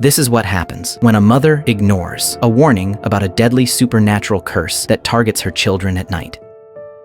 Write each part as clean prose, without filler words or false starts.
This is what happens when a mother ignores a warning about a deadly supernatural curse that targets her children at night.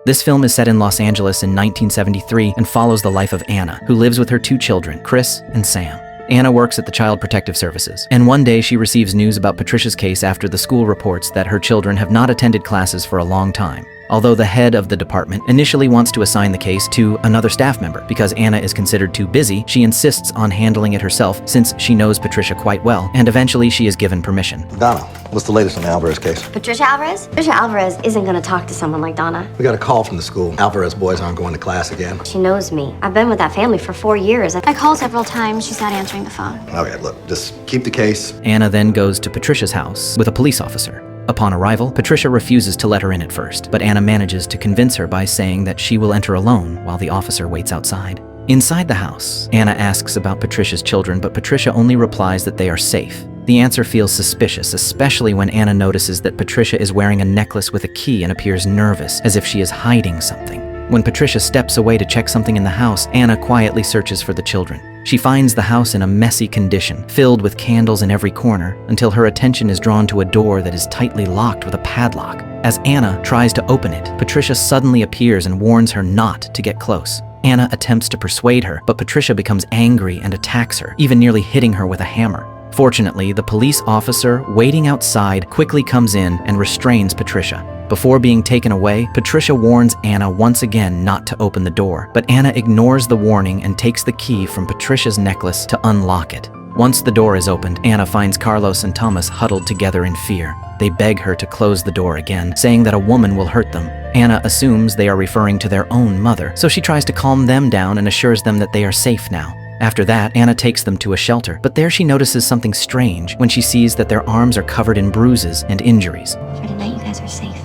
This film is set in Los Angeles in 1973 and follows the life of Anna, who lives with her 2 children, Chris and Sam. Anna works at the Child Protective Services, and one day she receives news about Patricia's case after the school reports that her children have not attended classes for a long time. Although the head of the department initially wants to assign the case to another staff member because Anna is considered too busy, she insists on handling it herself since she knows Patricia quite well, and eventually she is given permission. Donna, what's the latest on the Alvarez case? Patricia Alvarez? Patricia Alvarez isn't going to talk to someone like Donna. We got a call from the school. Alvarez boys aren't going to class again. She knows me. I've been with that family for 4 years. I called several times. She's not answering the phone. Okay, look, just keep the case. Anna then goes to Patricia's house with a police officer. Upon arrival, Patricia refuses to let her in at first, but Anna manages to convince her by saying that she will enter alone while the officer waits outside. Inside the house, Anna asks about Patricia's children, but Patricia only replies that they are safe. The answer feels suspicious, especially when Anna notices that Patricia is wearing a necklace with a key and appears nervous, as if she is hiding something. When Patricia steps away to check something in the house, Anna quietly searches for the children. She finds the house in a messy condition, filled with candles in every corner, until her attention is drawn to a door that is tightly locked with a padlock. As Anna tries to open it, Patricia suddenly appears and warns her not to get close. Anna attempts to persuade her, but Patricia becomes angry and attacks her, even nearly hitting her with a hammer. Fortunately, the police officer waiting outside quickly comes in and restrains Patricia. Before being taken away, Patricia warns Anna once again not to open the door, but Anna ignores the warning and takes the key from Patricia's necklace to unlock it. Once the door is opened, Anna finds Carlos and Thomas huddled together in fear. They beg her to close the door again, saying that a woman will hurt them. Anna assumes they are referring to their own mother, so she tries to calm them down and assures them that they are safe now. After that, Anna takes them to a shelter, but there she notices something strange when she sees that their arms are covered in bruises and injuries. For tonight, you guys are safe.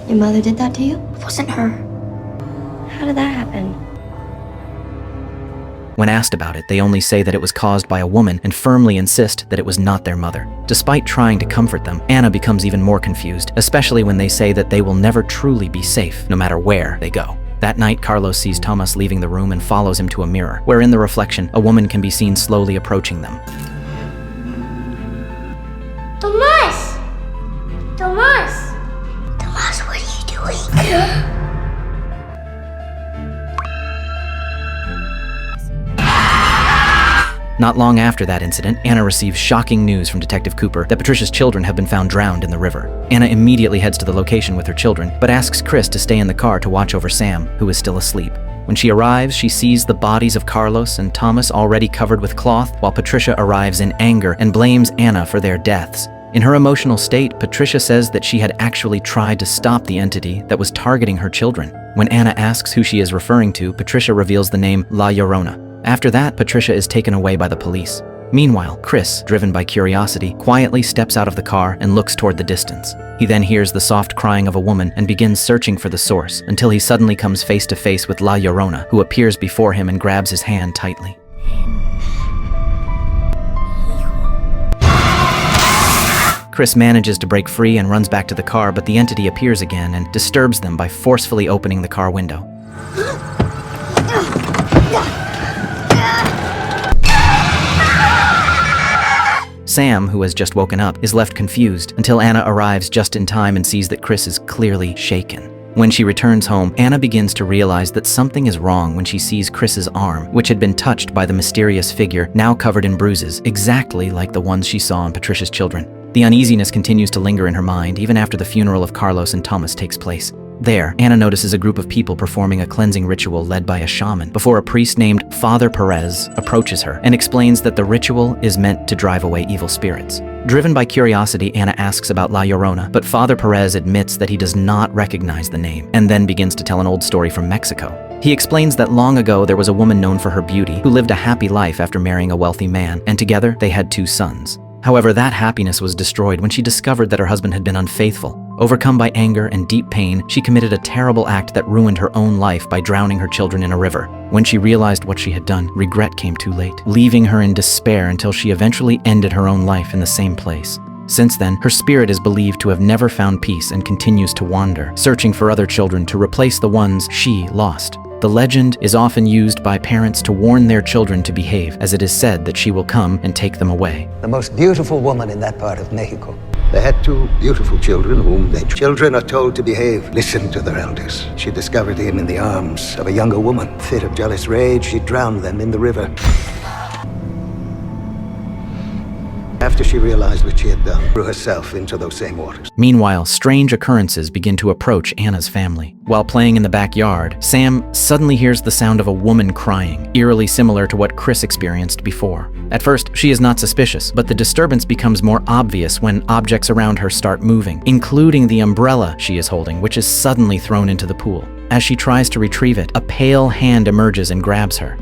Your mother did that to you? It wasn't her. How did that happen? When asked about it, they only say that it was caused by a woman and firmly insist that it was not their mother. Despite trying to comfort them, Anna becomes even more confused, especially when they say that they will never truly be safe, no matter where they go. That night, Carlos sees Thomas leaving the room and follows him to a mirror, where in the reflection, a woman can be seen slowly approaching them. Tomas! Tomas! Tomas, what are you doing? Not long after that incident, Anna receives shocking news from Detective Cooper that Patricia's children have been found drowned in the river. Anna immediately heads to the location with her children, but asks Chris to stay in the car to watch over Sam, who is still asleep. When she arrives, she sees the bodies of Carlos and Thomas already covered with cloth, while Patricia arrives in anger and blames Anna for their deaths. In her emotional state, Patricia says that she had actually tried to stop the entity that was targeting her children. When Anna asks who she is referring to, Patricia reveals the name La Llorona. After that, Patricia is taken away by the police. Meanwhile, Chris, driven by curiosity, quietly steps out of the car and looks toward the distance. He then hears the soft crying of a woman and begins searching for the source until he suddenly comes face to face with La Llorona, who appears before him and grabs his hand tightly. Chris manages to break free and runs back to the car, but the entity appears again and disturbs them by forcefully opening the car window. Sam, who has just woken up, is left confused until Anna arrives just in time and sees that Chris is clearly shaken. When she returns home, Anna begins to realize that something is wrong when she sees Chris's arm, which had been touched by the mysterious figure, now covered in bruises, exactly like the ones she saw on Patricia's children. The uneasiness continues to linger in her mind even after the funeral of Carlos and Thomas takes place. There, Anna notices a group of people performing a cleansing ritual led by a shaman before a priest named Father Perez approaches her and explains that the ritual is meant to drive away evil spirits. Driven by curiosity, Anna asks about La Llorona, but Father Perez admits that he does not recognize the name and then begins to tell an old story from Mexico. He explains that long ago there was a woman known for her beauty who lived a happy life after marrying a wealthy man, and together they had 2 sons. However, that happiness was destroyed when she discovered that her husband had been unfaithful. Overcome by anger and deep pain, she committed a terrible act that ruined her own life by drowning her children in a river. When she realized what she had done, regret came too late, leaving her in despair until she eventually ended her own life in the same place. Since then, her spirit is believed to have never found peace and continues to wander, searching for other children to replace the ones she lost. The legend is often used by parents to warn their children to behave, as it is said that she will come and take them away. The most beautiful woman in that part of Mexico. They had two beautiful children whom they... Children are told to behave, listen to their elders. She discovered him in the arms of a younger woman. Fit of jealous rage, she drowned them in the river. After she realized what she had done, threw herself into those same waters. Meanwhile, strange occurrences begin to approach Anna's family. While playing in the backyard, Sam suddenly hears the sound of a woman crying, eerily similar to what Chris experienced before. At first, she is not suspicious, but the disturbance becomes more obvious when objects around her start moving, including the umbrella she is holding, which is suddenly thrown into the pool. As she tries to retrieve it, a pale hand emerges and grabs her.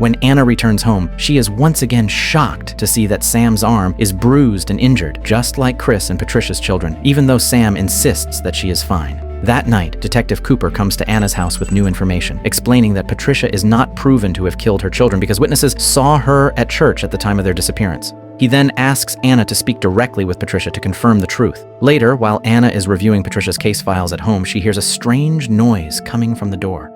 When Anna returns home, she is once again shocked to see that Sam's arm is bruised and injured, just like Chris and Patricia's children, even though Sam insists that she is fine. That night, Detective Cooper comes to Anna's house with new information, explaining that Patricia is not proven to have killed her children because witnesses saw her at church at the time of their disappearance. He then asks Anna to speak directly with Patricia to confirm the truth. Later, while Anna is reviewing Patricia's case files at home, she hears a strange noise coming from the door.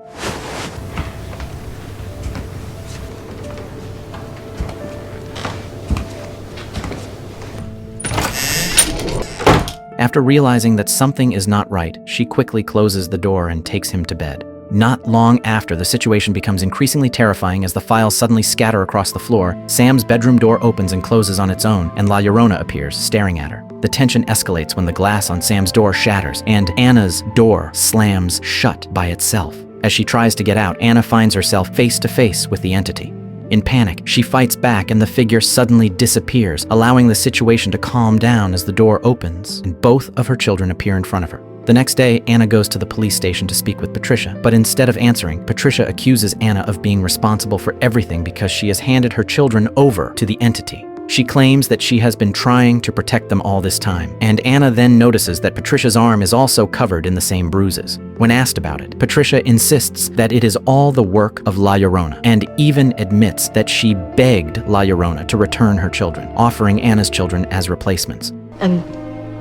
After realizing that something is not right, she quickly closes the door and takes him to bed. Not long after, the situation becomes increasingly terrifying as the files suddenly scatter across the floor. Sam's bedroom door opens and closes on its own, and La Llorona appears, staring at her. The tension escalates when the glass on Sam's door shatters, and Anna's door slams shut by itself. As she tries to get out, Anna finds herself face to face with the entity. In panic, she fights back and the figure suddenly disappears, allowing the situation to calm down as the door opens and both of her children appear in front of her. The next day, Anna goes to the police station to speak with Patricia, but instead of answering, Patricia accuses Anna of being responsible for everything because she has handed her children over to the entity. She claims that she has been trying to protect them all this time, and Anna then notices that Patricia's arm is also covered in the same bruises. When asked about it, Patricia insists that it is all the work of La Llorona, and even admits that she begged La Llorona to return her children, offering Anna's children as replacements. I'm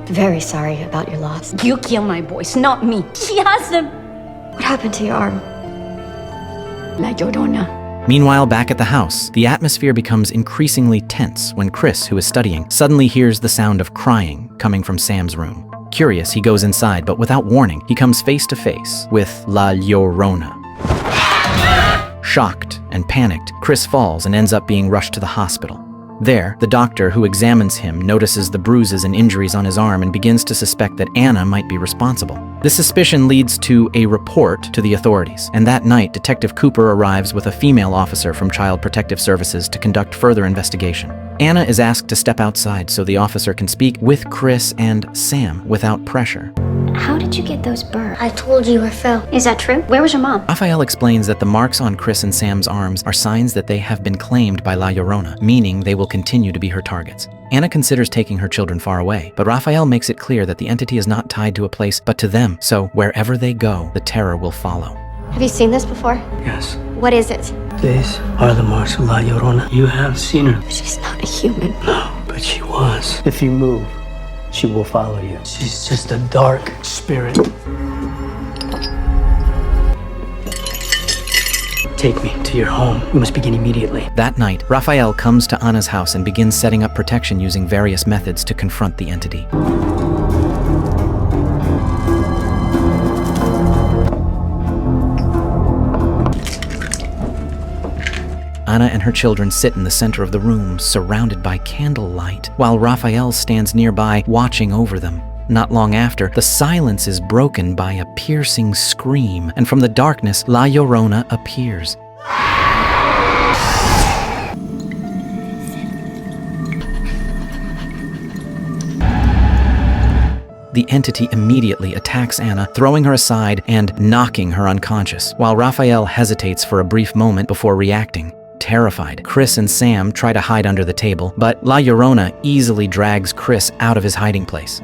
very sorry about your loss. You killed my boys, not me. She has them. What happened to your arm? La Llorona. Meanwhile, back at the house, the atmosphere becomes increasingly tense when Chris, who is studying, suddenly hears the sound of crying coming from Sam's room. Curious, he goes inside, but without warning, he comes face to face with La Llorona. Shocked and panicked, Chris falls and ends up being rushed to the hospital. There, the doctor who examines him notices the bruises and injuries on his arm and begins to suspect that Anna might be responsible. This suspicion leads to a report to the authorities, and that night, Detective Cooper arrives with a female officer from Child Protective Services to conduct further investigation. Anna is asked to step outside so the officer can speak with Chris and Sam without pressure. How did you get those burns? I told you I fell. Is that true? Where was your mom? Raphael explains that the marks on Chris and Sam's arms are signs that they have been claimed by La Llorona, meaning they will continue to be her targets. Anna considers taking her children far away, but Raphael makes it clear that the entity is not tied to a place but to them, so wherever they go, the terror will follow. Have you seen this before? Yes. What is it? These are the marks of La Llorona. You have seen her. She's not a human. No, but she was. If you move, she will follow you. She's just a dark spirit. Take me to your home. We must begin immediately. That night, Raphael comes to Anna's house and begins setting up protection using various methods to confront the entity. Anna and her children sit in the center of the room, surrounded by candlelight, while Raphael stands nearby, watching over them. Not long after, the silence is broken by a piercing scream, and from the darkness, La Llorona appears. The entity immediately attacks Anna, throwing her aside and knocking her unconscious, while Raphael hesitates for a brief moment before reacting. Terrified, Chris and Sam try to hide under the table, but La Llorona easily drags Chris out of his hiding place.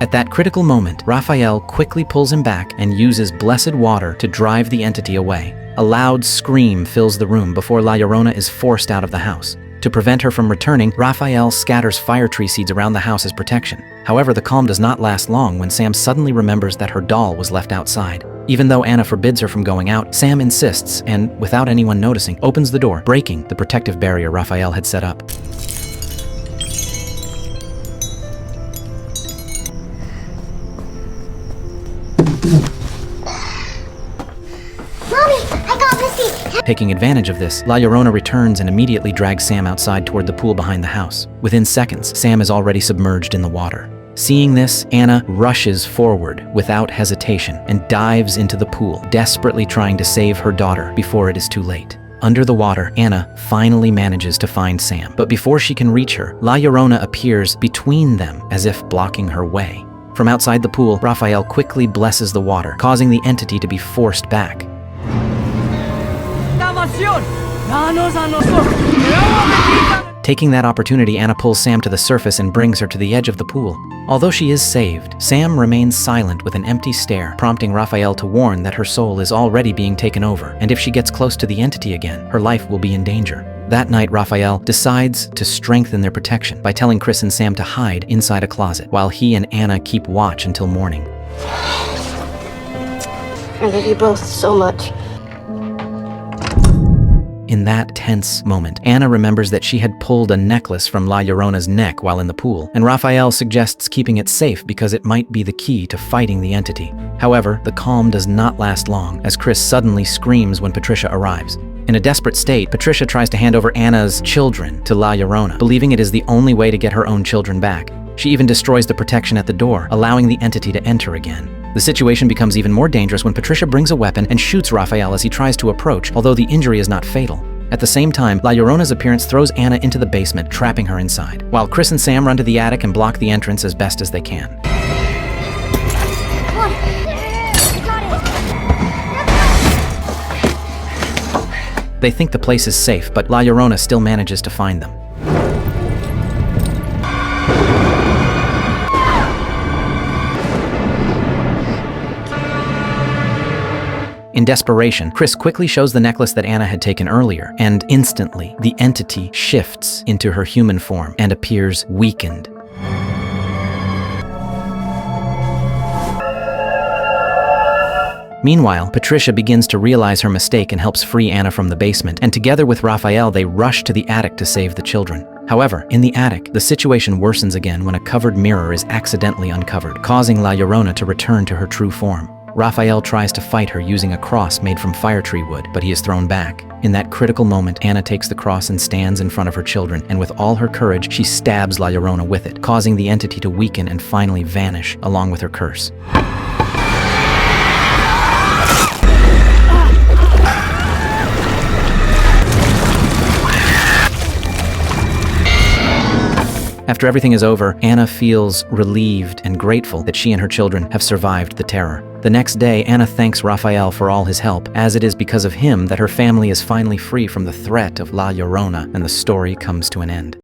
At that critical moment, Raphael quickly pulls him back and uses blessed water to drive the entity away. A loud scream fills the room before La Llorona is forced out of the house. To prevent her from returning, Raphael scatters fire tree seeds around the house as protection. However, the calm does not last long when Sam suddenly remembers that her doll was left outside. Even though Anna forbids her from going out, Sam insists and, without anyone noticing, opens the door, breaking the protective barrier Raphael had set up. Mommy, I got Missy. Taking advantage of this, La Llorona returns and immediately drags Sam outside toward the pool behind the house. Within seconds, Sam is already submerged in the water. Seeing this, Anna rushes forward without hesitation and dives into the pool, desperately trying to save her daughter before it is too late. Under the water, Anna finally manages to find Sam, but before she can reach her, La Llorona appears between them as if blocking her way. From outside the pool, Raphael quickly blesses the water, causing the entity to be forced back. Taking that opportunity, Anna pulls Sam to the surface and brings her to the edge of the pool. Although she is saved, Sam remains silent with an empty stare, prompting Raphael to warn that her soul is already being taken over, and if she gets close to the entity again, her life will be in danger. That night, Raphael decides to strengthen their protection by telling Chris and Sam to hide inside a closet, while he and Anna keep watch until morning. I love you both so much. In that tense moment, Anna remembers that she had pulled a necklace from La Llorona's neck while in the pool, and Raphael suggests keeping it safe because it might be the key to fighting the entity. However, the calm does not last long, as Chris suddenly screams when Patricia arrives. In a desperate state, Patricia tries to hand over Anna's children to La Llorona, believing it is the only way to get her own children back. She even destroys the protection at the door, allowing the entity to enter again. The situation becomes even more dangerous when Patricia brings a weapon and shoots Raphael as he tries to approach, although the injury is not fatal. At the same time, La Llorona's appearance throws Anna into the basement, trapping her inside, while Chris and Sam run to the attic and block the entrance as best as they can. Come on. Got it. They think the place is safe, but La Llorona still manages to find them. In desperation, Chris quickly shows the necklace that Anna had taken earlier, and instantly, the entity shifts into her human form and appears weakened. Meanwhile, Patricia begins to realize her mistake and helps free Anna from the basement, and together with Raphael, they rush to the attic to save the children. However, in the attic, the situation worsens again when a covered mirror is accidentally uncovered, causing La Llorona to return to her true form. Raphael tries to fight her using a cross made from fire tree wood, but he is thrown back. In that critical moment, Anna takes the cross and stands in front of her children, and with all her courage, she stabs La Llorona with it, causing the entity to weaken and finally vanish, along with her curse. After everything is over, Anna feels relieved and grateful that she and her children have survived the terror. The next day, Anna thanks Raphael for all his help, as it is because of him that her family is finally free from the threat of La Llorona, and the story comes to an end.